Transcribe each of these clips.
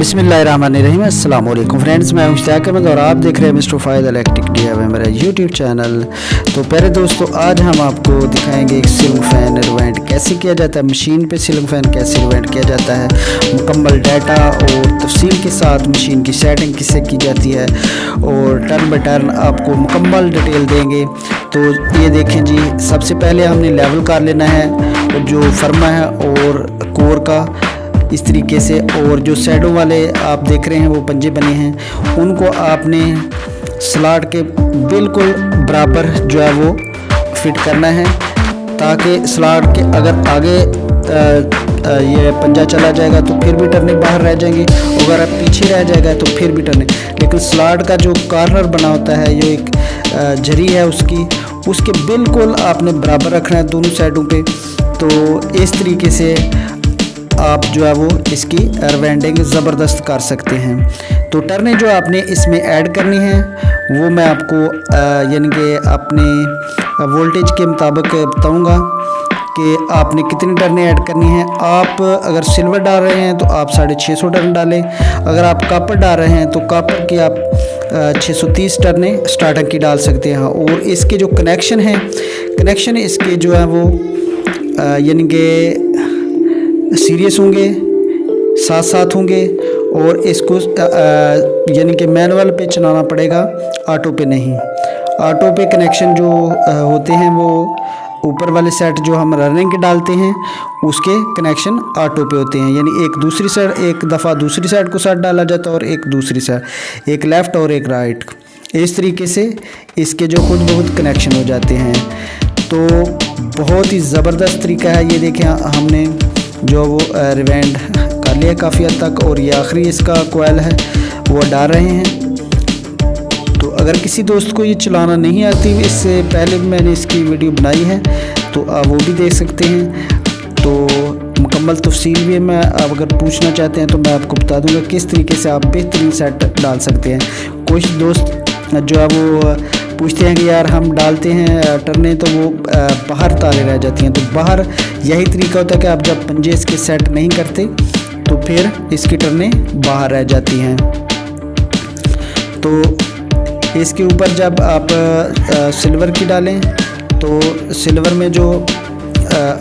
बिस्मिल्लाहिर्रहमानिर्रहीम। अस्सलाम वालेकुम फ्रेंड्स, मैं मुश्ताक अहमद और आप देख रहे हैं मिस्टर फायद इलेक्ट्रिक DIY मेरा यूट्यूब चैनल। तो पहले दोस्तों, आज हम आपको दिखाएंगे एक सीलिंग फ़ैन रिवाइंड कैसे किया जाता है, मशीन पे सीलिंग फ़ैन कैसे रिवाइंड किया जाता है, मुकम्मल डाटा और तफसील के साथ मशीन की सेटिंग किससे की जाती है और टर्न बाय टर्न आपको मुकम्मल डिटेल देंगे। तो ये देखें जी, सबसे पहले हमने लेवल कर लेना है और जो फर्मा है और कोर का इस तरीके से, और जो शैडो वाले आप देख रहे हैं वो पंजे बने हैं, उनको आपने स्लॉट के बिल्कुल बराबर जो है वो फिट करना है, ताकि स्लॉट के अगर आगे ये पंजा चला जाएगा तो फिर भी टर्ने बाहर रह जाएंगे, अगर आप पीछे रह जाएगा तो फिर भी टर्ने। लेकिन स्लॉट का जो कॉर्नर बना होता है, जो एक झरी है उसके बिल्कुल आपने बराबर रखना है दोनों साइडों पे। तो इस तरीके से आप जो है वो इसकी रिवाइंडिंग ज़बरदस्त कर सकते हैं। तो टर्नें जो आपने इसमें ऐड करनी है वो मैं आपको यानी कि अपने वोल्टेज के मुताबिक बताऊंगा कि आपने कितनी टर्नें ऐड करनी है। आप अगर सिल्वर डाल रहे हैं तो आप 650 टर्न डालें, अगर आप कॉपर डाल रहे हैं तो कॉपर की आप 630 टर्नें स्टार्टिंग की डाल सकते हैं। और इसके जो कनेक्शन इसके जो है वो यानी कि सीरियस होंगे, साथ साथ होंगे, और इसको यानी कि मैनुअल पे चलाना पड़ेगा, ऑटो पे नहीं। ऑटो पे कनेक्शन जो होते हैं वो ऊपर वाले सेट जो हम रनिंग के डालते हैं उसके कनेक्शन ऑटो पे होते हैं, यानी एक दफ़ा दूसरी साइड को साथ डाला जाता है और एक दूसरी साइड, एक लेफ़्ट और एक राइट। इस तरीके से इसके जो खुद बहुत कनेक्शन हो जाते हैं। तो बहुत ही ज़बरदस्त तरीका है। ये देखें, हमने जो वो रिवाइंड कर लिया काफ़ी हद तक, और ये आखिरी इसका कोयल है वो डाल रहे हैं। तो अगर किसी दोस्त को ये चलाना नहीं आती, इससे पहले भी मैंने इसकी वीडियो बनाई है तो आप वो भी देख सकते हैं। तो मुकम्मल तफसील भी मैं आप अगर पूछना चाहते हैं तो मैं आपको बता दूंगा किस तरीके से आप बेहतरीन सेट डाल सकते हैं। कुछ दोस्त जो है वो पूछते हैं कि यार हम डालते हैं टर्नें तो वो बाहर तारे रह जाती हैं। तो बाहर यही तरीका होता है कि आप जब पंजे इसके सेट नहीं करते तो फिर इसकी टर्नें बाहर रह जाती हैं। तो इसके ऊपर जब आप सिल्वर की डालें तो सिल्वर में जो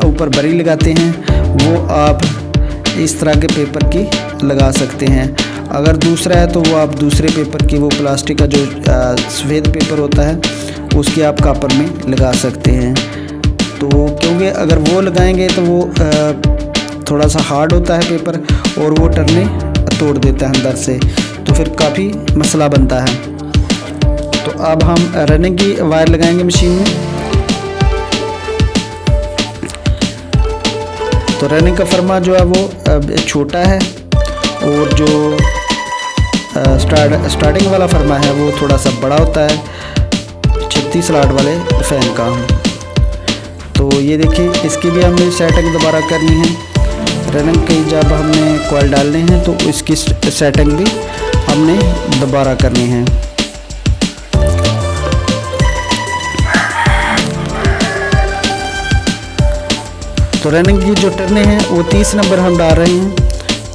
ऊपर बरी लगाते हैं वो आप इस तरह के पेपर की लगा सकते हैं। अगर दूसरा है तो वो आप दूसरे पेपर की, वो प्लास्टिक का जो सफ़ेद पेपर होता है उसकी आप कॉपर में लगा सकते हैं। तो क्योंकि अगर वो लगाएंगे तो वो थोड़ा सा हार्ड होता है पेपर और वो टर्ने तोड़ देता है अंदर से, तो फिर काफ़ी मसला बनता है। तो अब हम रनिंग की वायर लगाएंगे मशीन में। तो रनिंग का फर्मा जो है वो छोटा है और जो स्टार्टिंग वाला फर्मा है वो थोड़ा सा बड़ा होता है 36 स्लॉट वाले फ़ैन का। तो ये देखिए, इसकी भी हमने सेटिंग दोबारा करनी है। रनिंग की जब हमने कॉइल डालने हैं तो इसकी सेटिंग भी हमने दोबारा करनी है। तो रनिंग की जो टर्नें हैं वो 30 नंबर हम डाल रहे हैं,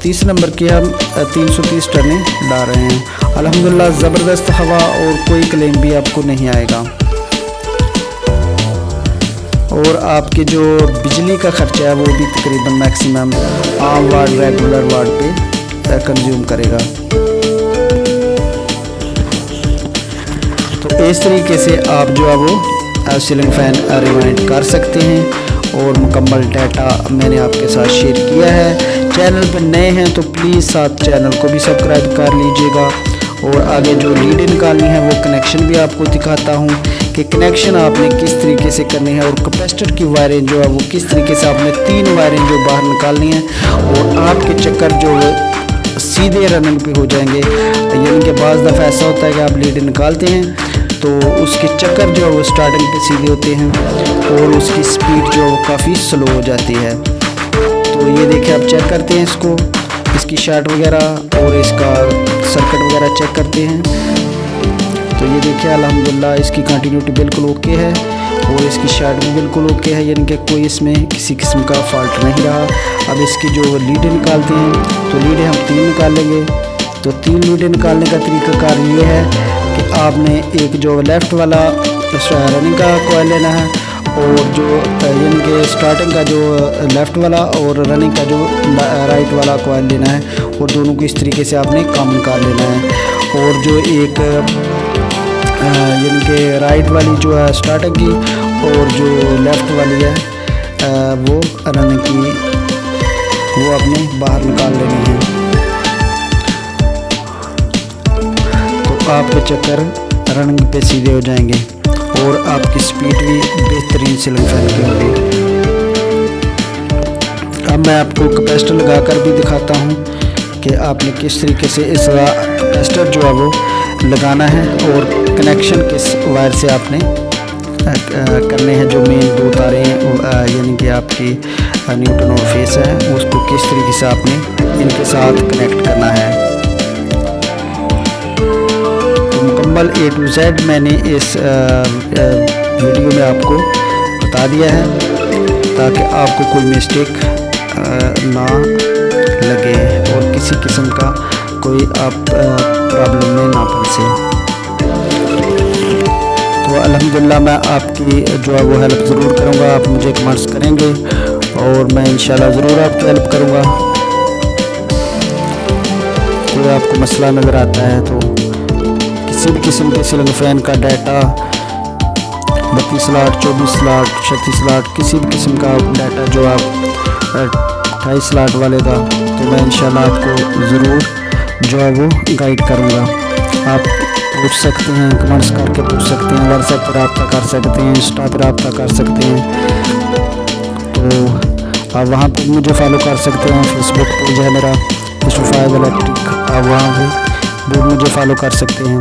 30 नंबर की हम 330 टर्नें डाल रहे हैं। अल्हम्दुलिल्लाह ज़बरदस्त हवा और कोई क्लेम भी आपको नहीं आएगा। और आपके जो बिजली का ख़र्चा है वो भी तकरीबन मैक्सिमम आम वार्ड रेगुलर वार्ड पे कंज्यूम करेगा। तो इस तरीके से आप जो है वो सीलिंग फ़ैन रिवाइंड कर सकते हैं और मुकम्मल डाटा मैंने आपके साथ शेयर किया है। चैनल पर नए हैं तो प्लीज़ साथ चैनल को भी सब्सक्राइब कर लीजिएगा। और आगे जो लीड निकालनी है वो कनेक्शन भी आपको दिखाता हूँ कि कनेक्शन आपने किस तरीके से करनी है, और कैपेसिटर की वायरें जो है वो किस तरीके से आपने 3 वायरें जो बाहर निकालनी है, और आपके चक्कर जो सीधे रनिंग पे हो जाएंगे। यानी कि बाज़ दफ़ा ऐसा होता है कि आप लीड निकालते हैं तो उसके चक्कर जो है वो स्टार्टिंग पे सीधे होते हैं और उसकी स्पीड जो है वो काफ़ी स्लो हो जाती है। तो ये देखिए, आप चेक करते हैं इसको, इसकी शार्ट वगैरह और इसका सर्किट वगैरह चेक करते हैं। तो ये देखिए, अल्हम्दुलिल्लाह इसकी कंटिन्यूटी बिल्कुल ओके है और इसकी शार्ट भी बिल्कुल ओके है, यानी कि कोई इसमें किसी किस्म का फॉल्ट नहीं रहा। अब इसकी जो लीडें निकालते हैं तो लीडें हम 3 निकालेंगे। तो 3 लीडें निकालने का तरीकाकार ये है कि आपने एक जो लेफ़्ट वाला रनिंग का कॉइल लेना है और जो यानी कि स्टार्टिंग का जो लेफ़्ट वाला और रनिंग का जो राइट वाला कॉइल लेना है और दोनों को इस तरीके से आपने कॉमन कर लेना है। और जो एक यानी कि राइट वाली जो है स्टार्टिंग की और जो लेफ़्ट वाली है वो रनिंग की, वो आपने बाहर निकाल लेनी है। तो आपके चक्कर रनिंग पे सीधे हो जाएंगे और आपकी स्पीड भी बेहतरीन सीलिंग फैन की होगी। अब मैं आपको कैपेसिटर लगाकर भी दिखाता हूँ कि आपने किस तरीके से इस कैपेसिटर जो है वो लगाना है और कनेक्शन किस वायर से आपने करने हैं। जो मेन 2 तारे हैं यानी कि आपकी न्यूटन और फेस है, उसको किस तरीके से आपने इनके साथ कनेक्ट करना है। तो मुकम्मल A to Z मैंने इस वीडियो में आपको बता दिया है ताकि आपको कोई मिस्टेक ना लगे और किसी किस्म का कोई आप प्रॉब्लम में ना फंसे। तो अल्हम्दुलिल्लाह मैं आपकी जो है वो हेल्प ज़रूर करूँगा। आप मुझे कमेंट्स करेंगे और मैं इंशाल्लाह ज़रूर आपकी हेल्प करूँगा। कोई आपको मसला नज़र आता है तो किसी भी किस्म के सीलिंग फ़ैन का डाटा 32 स्लॉट, 24 स्लॉट, 36 स्लॉट, किसी भी किस्म का डाटा जो आप 28 स्लॉट वाले का, तो मैं इंशाल्लाह आपको ज़रूर जो है वो गाइड करूँगा। आप पूछ सकते हैं, कमेंट्स करके पूछ सकते हैं, व्हाट्सएप पर रब्ता कर सकते हैं, इंस्टा पर रब्ता कर सकते हैं। तो आप वहाँ पर मुझे फॉलो कर सकते हैं। फेसबुक पेज है मेरा मिस्टर फ़ायद इलेक्ट्रिक, आप वहाँ भी मुझे फॉलो कर सकते हैं।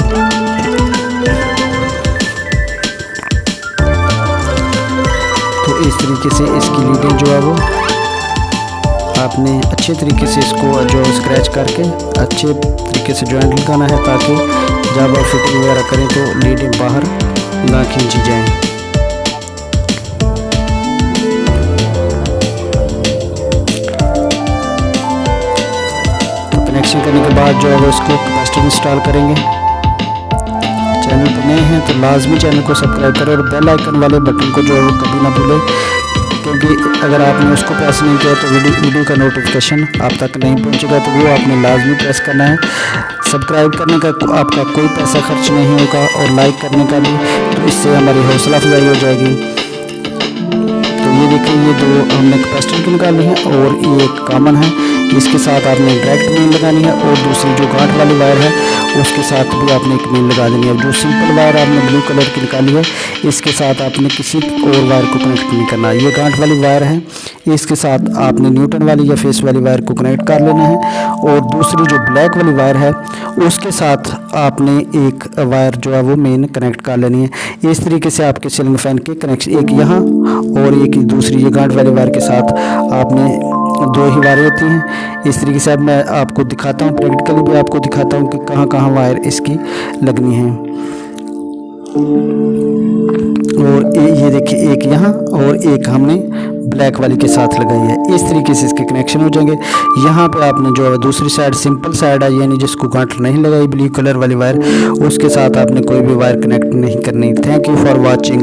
तो इस तरीके से इसकी लीडें जो है वो आपने अच्छे तरीके से इसको जो स्क्रैच करके अच्छे तरीके से जॉइंट लगाना है ताकि जब आप फिटिंग वगैरह करें तो लीडें बाहर ना खींची जाएं। तो कनेक्शन करने के बाद जो है वो इसको कैपेसिटर इंस्टॉल करेंगे। चैनल पर नए हैं तो लाजमी चैनल को सब्सक्राइब करें और बेल आइकन वाले बटन को जो है वो कभी ना भूलें, क्योंकि अगर आपने उसको प्रेस नहीं किया तो वीडियो का नोटिफिकेशन आप तक नहीं पहुंचेगा। तो वो आपने लाजमी प्रेस करना है। सब्सक्राइब करने का आपका कोई पैसा खर्च नहीं होगा और लाइक करने का भी, तो इससे हमारी हौसला अफजाई हो जाएगी। तो ये देखिए, ये 2 हमने कैपेसिटर की निकाली है और ये एक कॉमन है, इसके साथ आपने डायरेक्ट मेन लगानी है और दूसरी जो गांठ वाली वायर है उसके साथ भी आपने एक मेन लगा देनी है। जो सिंपल वायर आपने ब्लू कलर की निकाली है इसके साथ आपने किसी और वायर को कनेक्ट नहीं करना। ये गांठ वाली वायर है, इसके साथ आपने न्यूटन वाली या फेस वाली वायर को कनेक्ट कर लेना है और दूसरी जो ब्लैक वाली वायर है उसके साथ आपने एक वायर जो है वो मेन कनेक्ट कर लेनी है। इस तरीके से आपके सीलिंग फैन के कनेक्शन, एक यहाँ और एक दूसरी ये गांठ वाली वायर के साथ आपने 2 ही वायरें होती हैं। इस तरीके से अब मैं आपको दिखाता हूँ, प्रैक्टिकली भी आपको दिखाता हूँ कि कहाँ कहाँ वायर इसकी लगनी है। और ये देखिए, एक यहाँ और एक हमने ब्लैक वाली के साथ लगाई है। इस तरीके से इसके कनेक्शन हो जाएंगे। यहाँ पे आपने जो है दूसरी साइड सिंपल साइड है, यानी जिसको गांठ नहीं लगाई ब्लू कलर वाली वायर, उसके साथ आपने कोई भी वायर कनेक्ट नहीं करनी। Thank you for watching.